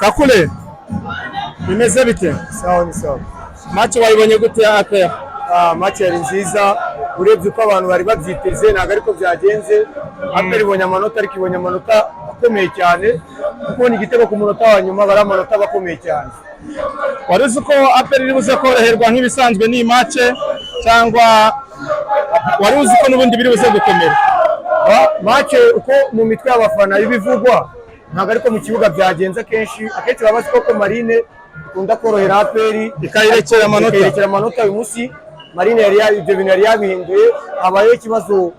Kakule bimeze bite? Sawa ni sawa. Match wayibonye gute APR? Match yari nziza urebye uko abantu bari babyiteze ntago ariko byagenze. APR ibonye amanota ariko ibonye amanota akomeye cyane kuko ni igitego ku munota wa nyuma bari amanota bakomeye cyane. Wari uzi ko APR iri buze koroherwa nk'ibisanzwe ni match cyangwa wari uzi ko n'ubundi biri buze gukomera? Match uko mu mitwe y'abafana ibivugwa ntago ariko mu kibuga byagenze akenshi babazi ko Marine ikunda korohera APR ikayirekera amanota uyu munsi. Marine yari ibyo bintu yari yabihinduye, habaye ikibazo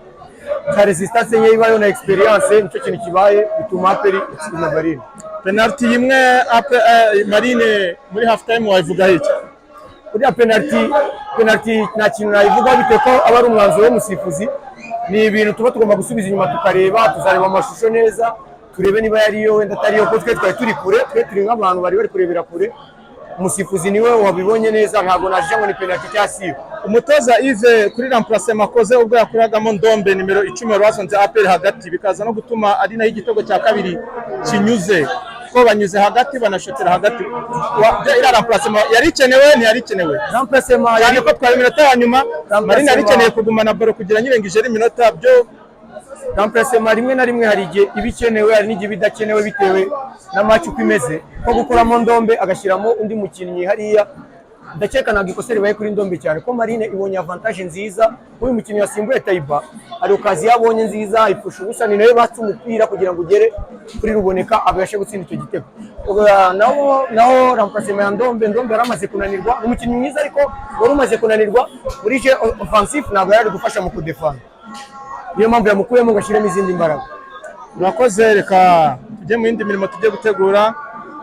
cya resistance nke ibayo na experience, nicyo kintu kibaye bituma APR itsinda Marine. Penalty imwe Marine muri half time wayivuga iki? Uriya penalty nta kintu nayivuga bite ko aba ari umwanzuro w'umusifuzi, ni ibintu tuba tugomba gusubiza inyuma tukareba, tuzareba amashusho neza turebe niba yariyo wenda atariyo, kuko twe turi kure, twe turi nk'abantu bari kurebera kure. Umusifuzi niwe wabibonye neza, ntabwo naje ngo ni penalty cyasiyo. Umutoza Yves kuri remplacement akoze ubwo yakuragamo Ndombe nimero 10 rwasonze APR hagati bikaza no gutuma ari naho igitego cya kabiri kinyuze ko banyuze hagati banashotera hagati. Ira remplacement yari ikenewe ntiyari ikenewe? Remplacement yani ko twari minota ya nyuma Marine yari ikeneye kugumana baro kugira nyirengije ari minota byo. Remplacement rimwe na rimwe hari igihe ibikenewe hari n'igihe bidakenewe bitewe na match uko imeze, ko gukoramo Ndombe agashyiramo undi mukinnyi hariya. Ndakeka ntabwo ikosa ribaye kuri Ndombe cyane ko Marine ibonye avantage nziza, uyu mukinnyi yasimbuye Taiba ari okazi yabonye nziza ipfusha ubusa, ni nawe batse umupira kugira ngo ugere kuri Ruboneka abashe gutsinda icyo gitego. Naho remplacement ya Ndombe yaramaze kunanirwa, umukinnyi mwiza ariko wari umaze kunanirwa muri je offensive, ntabwo yari gufasha mu kudefend, niyo mpamvu yamukuyemo ngo ashyiremo izindi mbaraga. Murakoze, reka tujye mu yindi mirimo tujye gutegura.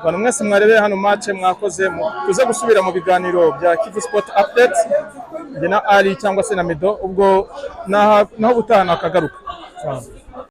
Abantu mwese mwarebeye hano match mwakoze, tuze gusubira mu biganiro bya Kivu Sport Update njye na Ali cyangwa se na Mido, ubwo naho ubutaha nakagaruka.